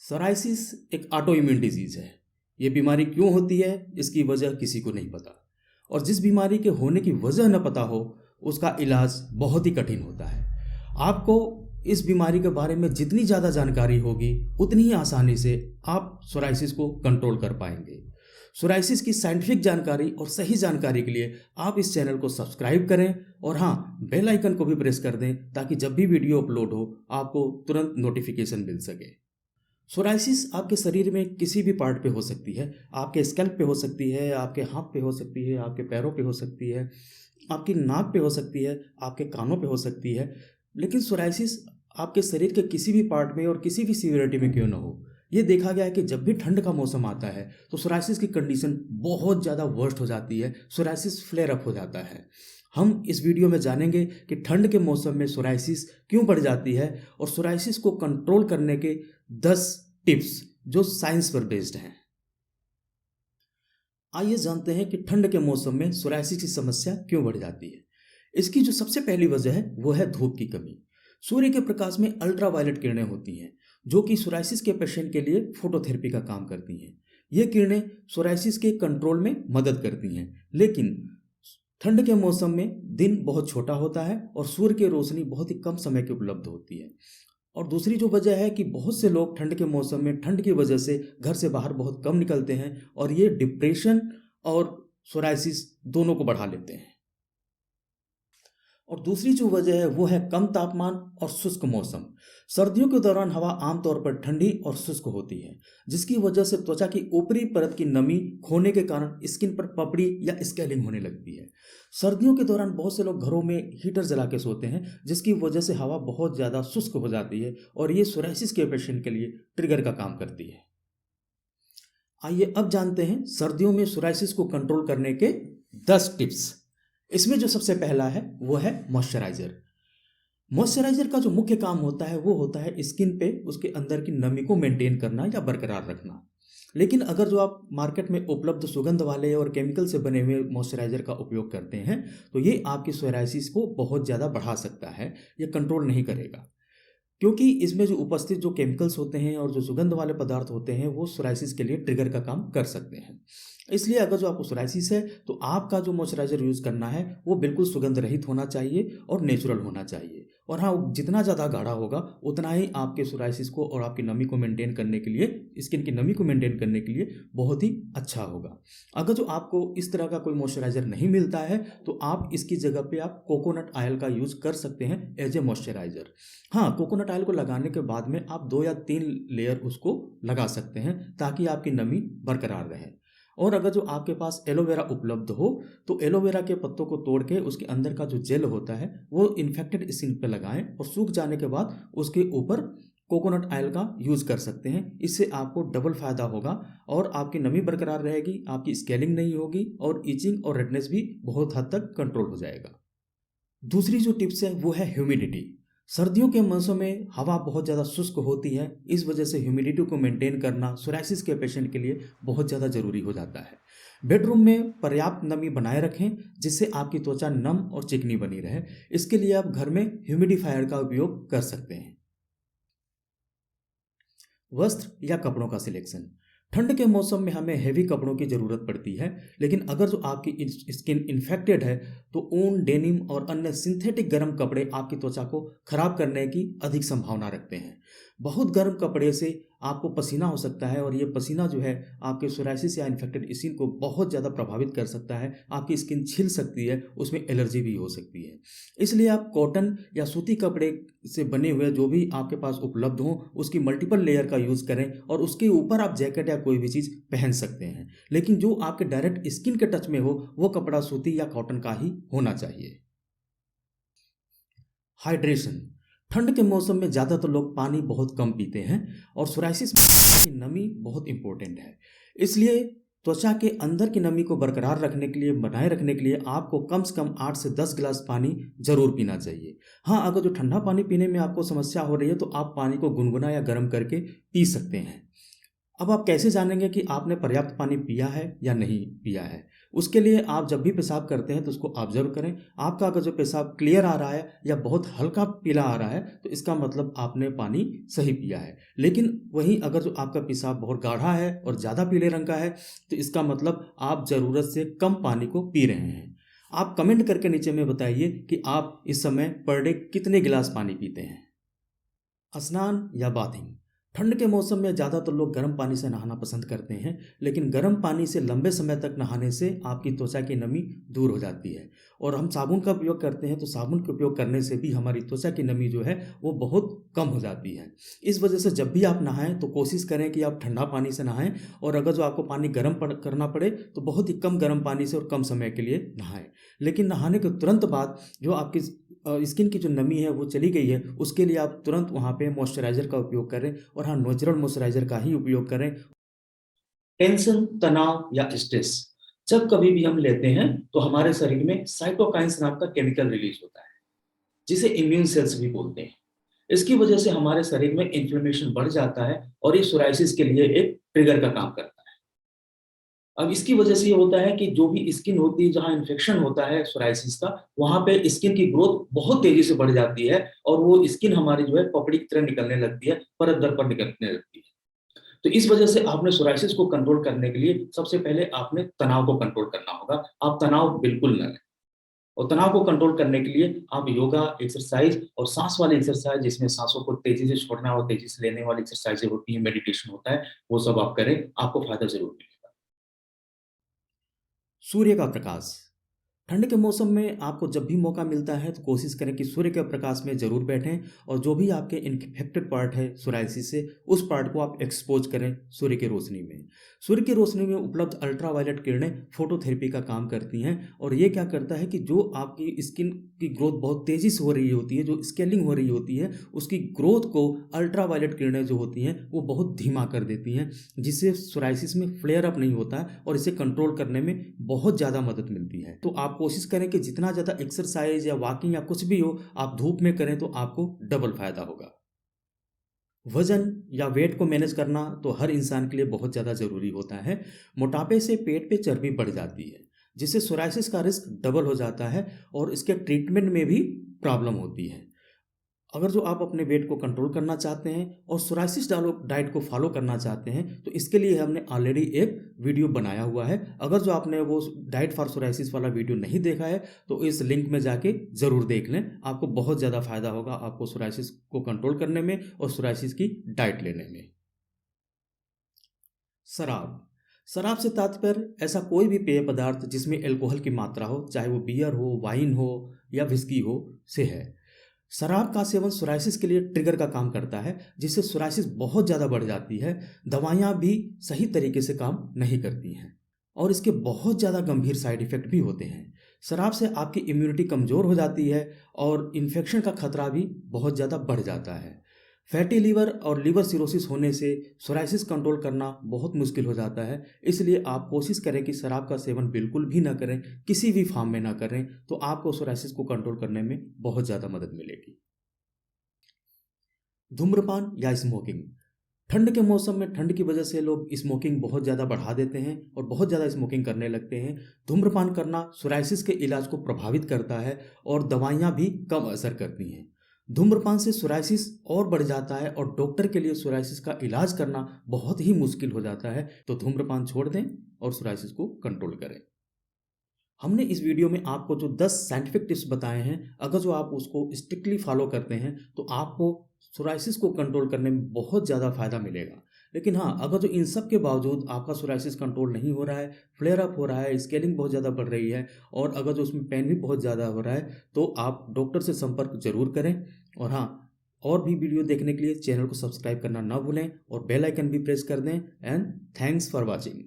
Psoriasis एक auto immune disease है। ये बीमारी क्यों होती है इसकी वजह किसी को नहीं पता, और जिस बीमारी के होने की वजह न पता हो उसका इलाज बहुत ही कठिन होता है। आपको इस बीमारी के बारे में जितनी ज़्यादा जानकारी होगी उतनी ही आसानी से आप सोराइसिस को कंट्रोल कर पाएंगे। सोराइसिस की साइंटिफिक जानकारी और सही जानकारी के लिए आप इस चैनल को सब्सक्राइब करें और हाँ, बेल आइकन को भी प्रेस कर दें ताकि जब भी वीडियो अपलोड हो आपको तुरंत नोटिफिकेशन मिल सके। सोराइसिस आपके शरीर में किसी भी पार्ट पे हो सकती है। आपके स्कैल्प पे हो सकती है, आपके हाथ पे हो सकती है, आपके पैरों पे हो सकती है, आपकी नाक पे हो सकती है, आपके कानों पे हो सकती है। लेकिन सोराइसिस आपके शरीर के किसी भी पार्ट में और किसी भी सीवियरिटी में क्यों ना हो, ये देखा गया है कि जब भी ठंड का मौसम आता है तो सोराइसिस की कंडीशन बहुत ज़्यादा वर्स्ट हो जाती है। सोराइसिस फ्लेयर अप हो जाता है। हम इस वीडियो में जानेंगे कि ठंड के मौसम में सोराइसिस क्यों बढ़ जाती है और सोराइसिस को कंट्रोल करने के 10 टिप्स जो साइंस पर बेस्ड हैं। आइए जानते हैं कि ठंड के मौसम में सोराइसिस की समस्या क्यों बढ़ जाती है। इसकी जो सबसे पहली वजह है वो है धूप की कमी। सूर्य के प्रकाश में अल्ट्रावायलेट किरणें होती हैं जो कि सोराइसिस के पेशेंट के लिए फोटोथेरेपी का काम करती हैं। ये किरणें सोराइसिस के कंट्रोल में मदद करती हैं, लेकिन ठंड के मौसम में दिन बहुत छोटा होता है और सूर्य की रोशनी बहुत ही कम समय की उपलब्ध होती है। और दूसरी जो वजह है कि बहुत से लोग ठंड के मौसम में ठंड की वजह से घर से बाहर बहुत कम निकलते हैं और ये डिप्रेशन और सोराइसिस दोनों को बढ़ा लेते हैं। और दूसरी जो वजह है वो है कम तापमान और शुष्क मौसम। सर्दियों के दौरान हवा आमतौर पर ठंडी और शुष्क होती है, जिसकी वजह से त्वचा की ऊपरी परत की नमी खोने के कारण स्किन पर पपड़ी या स्केलिंग होने लगती है। सर्दियों के दौरान बहुत से लोग घरों में हीटर जला के सोते हैं, जिसकी वजह से हवा बहुत ज़्यादा शुष्क हो जाती है और ये सोराइसिस के पेशेंट के लिए ट्रिगर का काम करती है। आइए अब जानते हैं सर्दियों में सोराइसिस को कंट्रोल करने के 10 टिप्स। इसमें जो सबसे पहला है वो है मॉइस्चराइजर। मॉइस्चराइजर का जो मुख्य काम होता है वो होता है स्किन पे उसके अंदर की नमी को मेंटेन करना या बरकरार रखना। लेकिन अगर जो आप मार्केट में उपलब्ध सुगंध वाले और केमिकल से बने हुए मॉइस्चराइजर का उपयोग करते हैं तो ये आपकी सोराइसिस को बहुत ज़्यादा बढ़ा सकता है, ये कंट्रोल नहीं करेगा, क्योंकि इसमें जो उपस्थित जो केमिकल्स होते हैं और जो सुगंध वाले पदार्थ होते हैं वो सोराइसिस के लिए ट्रिगर का काम कर सकते हैं। इसलिए अगर जो आपको सोराइसिस है तो आपका जो मॉइस्चराइजर यूज़ करना है वो बिल्कुल सुगंध रहित होना चाहिए और नेचुरल होना चाहिए। और हाँ, जितना ज़्यादा गाढ़ा होगा उतना ही आपके सोराइसिस को और आपकी नमी को मेंटेन करने के लिए, स्किन की नमी को मेंटेन करने के लिए बहुत ही अच्छा होगा। अगर जो आपको इस तरह का कोई मॉइस्चराइजर नहीं मिलता है तो आप इसकी जगह पे आप कोकोनट ऑयल का यूज़ कर सकते हैं एज ए मॉइस्चराइजर। हाँ, कोकोनट ऑयल को लगाने के बाद में आप 2 या 3 लेयर उसको लगा सकते हैं ताकि आपकी नमी बरकरार रहे। और अगर जो आपके पास एलोवेरा उपलब्ध हो तो एलोवेरा के पत्तों को तोड़ के उसके अंदर का जो जेल होता है वो इन्फेक्टेड स्किन पे लगाएं और सूख जाने के बाद उसके ऊपर कोकोनट ऑयल का यूज़ कर सकते हैं। इससे आपको डबल फायदा होगा और आपकी नमी बरकरार रहेगी, आपकी स्केलिंग नहीं होगी और इचिंग और रेडनेस भी बहुत हद तक कंट्रोल हो जाएगा। दूसरी जो टिप्स है वो है ह्यूमिडिटी। सर्दियों के मौसम में हवा बहुत ज़्यादा शुष्क होती है, इस वजह से ह्यूमिडिटी को मेंटेन करना सोराइसिस के पेशेंट के लिए बहुत ज़्यादा ज़रूरी हो जाता है। बेडरूम में पर्याप्त नमी बनाए रखें जिससे आपकी त्वचा नम और चिकनी बनी रहे। इसके लिए आप घर में ह्यूमिडिफायर का उपयोग कर सकते हैं। वस्त्र या कपड़ों का सिलेक्शन। ठंड के मौसम में हमें हेवी कपड़ों की ज़रूरत पड़ती है, लेकिन अगर जो आपकी स्किन इन्फेक्टेड है तो ऊन, डेनिम और अन्य सिंथेटिक गर्म कपड़े आपकी त्वचा को खराब करने की अधिक संभावना रखते हैं। बहुत गर्म कपड़े से आपको पसीना हो सकता है और ये पसीना जो है आपके सोराइसिस या इन्फेक्टेड स्किन को बहुत ज़्यादा प्रभावित कर सकता है। आपकी स्किन छिल सकती है, उसमें एलर्जी भी हो सकती है। इसलिए आप कॉटन या सूती कपड़े से बने हुए जो भी आपके पास उपलब्ध हो उसकी मल्टीपल लेयर का यूज़ करें और उसके ऊपर आप जैकेट या कोई भी चीज़ पहन सकते हैं। लेकिन जो आपके डायरेक्ट स्किन के टच में हो वो कपड़ा सूती या कॉटन का ही होना चाहिए। हाइड्रेशन। ठंड के मौसम में ज़्यादातर लोग पानी बहुत कम पीते हैं और सोराइसिस की नमी बहुत इंपॉर्टेंट है। इसलिए त्वचा के अंदर की नमी को बरकरार रखने के लिए, बनाए रखने के लिए आपको कम से कम 8 से 10 गिलास पानी जरूर पीना चाहिए। हाँ, अगर जो ठंडा पानी पीने में आपको समस्या हो रही है तो आप पानी को गुनगुना या गर्म करके पी सकते हैं। अब आप कैसे जानेंगे कि आपने पर्याप्त पानी पिया है या नहीं पिया है? उसके लिए आप जब भी पेशाब करते हैं तो उसको ऑब्जर्व करें। आपका अगर जो पेशाब क्लियर आ रहा है या बहुत हल्का पीला आ रहा है तो इसका मतलब आपने पानी सही पिया है। लेकिन वहीं अगर जो आपका पेशाब बहुत गाढ़ा है और ज़्यादा पीले रंग का है तो इसका मतलब आप ज़रूरत से कम पानी को पी रहे हैं। आप कमेंट करके नीचे में बताइए कि आप इस समय पर डे कितने गिलास पानी पीते हैं। स्नान या बाथिंग। ठंड के मौसम में ज़्यादातर लोग गर्म पानी से नहाना पसंद करते हैं, लेकिन गर्म पानी से लंबे समय तक नहाने से आपकी त्वचा की नमी दूर हो जाती है। और हम साबुन का उपयोग करते हैं तो साबुन के उपयोग करने से भी हमारी त्वचा की नमी जो है वो बहुत कम हो जाती है। इस वजह से जब भी आप नहाएं तो कोशिश करें कि आप ठंडा पानी से नहाएं, और अगर जो आपको पानी करना पड़े तो बहुत ही कम गर्म पानी से और कम समय के लिए नहाएं। लेकिन नहाने के तुरंत बाद जो आपकी स्किन की जो नमी है वो चली गई है, उसके लिए आप तुरंत वहाँ पे मॉइस्चराइज़र का उपयोग करें, और हाँ, नेचुरल मॉइस्चराइज़र का ही उपयोग करें। टेंशन, तनाव या स्ट्रेस जब कभी भी हम लेते हैं तो हमारे शरीर में साइटोकाइन्स नाम का केमिकल रिलीज होता है, जिसे इम्यून सेल्स भी बोलते हैं। इसकी वजह से हमारे शरीर में इन्फ्लेमेशन बढ़ जाता है और ये सोराइसिस के लिए एक ट्रिगर का काम करता है। अब इसकी वजह से ये होता है कि जो भी स्किन होती है, जहाँ इन्फेक्शन होता है सोराइसिस का, वहाँ पे स्किन की ग्रोथ बहुत तेज़ी से बढ़ जाती है और वो स्किन हमारी जो है पपड़ी की तरह निकलने लगती है, परत दर पर निकलने लगती है। तो इस वजह से आपने सोराइसिस को कंट्रोल करने के लिए सबसे पहले आपने तनाव को कंट्रोल करना होगा। आप तनाव बिल्कुल ना लें, और तनाव को कंट्रोल करने के लिए आप योगा, एक्सरसाइज़ और साँस वाली एक्सरसाइज़, जिसमें साँसों को तेज़ी से छोड़ना और तेज़ी से लेने वाली एक्सरसाइज़ें होती हैं, मेडिटेशन होता है, वो सब आप करें, आपको फ़ायदा ज़रूर मिलेगा। सूर्य का प्रकाश। ठंड के मौसम में आपको जब भी मौका मिलता है तो कोशिश करें कि सूर्य के प्रकाश में ज़रूर बैठें, और जो भी आपके इन्फेक्टेड पार्ट है सोराइसिस से, उस पार्ट को आप एक्सपोज करें सूर्य की रोशनी में। सूर्य की रोशनी में उपलब्ध अल्ट्रावायलेट किरणें फोटोथेरेपी का काम करती हैं, और ये क्या करता है कि जो आपकी स्किन की ग्रोथ बहुत तेज़ी से हो रही होती है, जो स्केलिंग हो रही होती है, उसकी ग्रोथ को अल्ट्रावायलेट किरणें जो होती हैं वो बहुत धीमा कर देती हैं, जिससे सोराइसिस में फ्लेयर अप नहीं होता है और इसे कंट्रोल करने में बहुत ज़्यादा मदद मिलती है। तो आप कोशिश करें कि जितना ज़्यादा एक्सरसाइज या वॉकिंग या कुछ भी हो आप धूप में करें तो आपको डबल फायदा होगा। वजन या वेट को मैनेज करना तो हर इंसान के लिए बहुत ज़्यादा ज़रूरी होता है। मोटापे से पेट पे चर्बी बढ़ जाती है, जिससे सोराइसिस का रिस्क डबल हो जाता है और इसके ट्रीटमेंट में भी प्रॉब्लम होती है। अगर जो आप अपने वेट को कंट्रोल करना चाहते हैं और सोराइसिस डाइट को फॉलो करना चाहते हैं तो इसके लिए हमने ऑलरेडी एक वीडियो बनाया हुआ है। अगर जो आपने वो डाइट फॉर सोराइसिस वाला वीडियो नहीं देखा है तो इस लिंक में जाके ज़रूर देख लें, आपको बहुत ज़्यादा फायदा होगा आपको सोराइसिस को कंट्रोल करने में और सोराइसिस की डाइट लेने में। शराब। शराब से तात्पर्य ऐसा कोई भी पेय पदार्थ जिसमें अल्कोहल की मात्रा हो, चाहे वो बियर हो, वाइन हो या विस्की हो, से है। शराब का सेवन सोराइसिस के लिए ट्रिगर का काम करता है, जिससे सोराइसिस बहुत ज़्यादा बढ़ जाती है। दवाइयाँ भी सही तरीके से काम नहीं करती हैं और इसके बहुत ज़्यादा गंभीर साइड इफ़ेक्ट भी होते हैं। शराब से आपकी इम्यूनिटी कमज़ोर हो जाती है और इन्फेक्शन का खतरा भी बहुत ज़्यादा बढ़ जाता है। फैटी लीवर और लीवर सिरोसिस होने से सोराइसिस कंट्रोल करना बहुत मुश्किल हो जाता है। इसलिए आप कोशिश करें कि शराब का सेवन बिल्कुल भी ना करें, किसी भी फॉर्म में ना करें, तो आपको सोराइसिस को कंट्रोल करने में बहुत ज़्यादा मदद मिलेगी। धूम्रपान या स्मोकिंग। ठंड के मौसम में ठंड की वजह से लोग स्मोकिंग बहुत ज़्यादा बढ़ा देते हैं और बहुत ज़्यादा स्मोकिंग करने लगते हैं। धूम्रपान करना सोराइसिस के इलाज को प्रभावित करता है और दवाइयाँ भी कम असर करती हैं। धूम्रपान से सोराइसिस और बढ़ जाता है और डॉक्टर के लिए सोराइसिस का इलाज करना बहुत ही मुश्किल हो जाता है। तो धूम्रपान छोड़ दें और सोराइसिस को कंट्रोल करें। हमने इस वीडियो में आपको जो 10 साइंटिफिक टिप्स बताए हैं, अगर जो आप उसको स्ट्रिक्टली फॉलो करते हैं तो आपको सोराइसिस को कंट्रोल करने में बहुत ज़्यादा फ़ायदा मिलेगा। लेकिन हाँ, अगर जो इन सब के बावजूद आपका सोराइसिस कंट्रोल नहीं हो रहा है, फ्लेयर अप हो रहा है, स्केलिंग बहुत ज़्यादा बढ़ रही है और अगर जो उसमें पेन भी बहुत ज़्यादा हो रहा है, तो आप डॉक्टर से संपर्क ज़रूर करें। और हाँ, और भी वीडियो देखने के लिए चैनल को सब्सक्राइब करना ना भूलें और बेल आइकन भी प्रेस कर दें। And thanks for watching.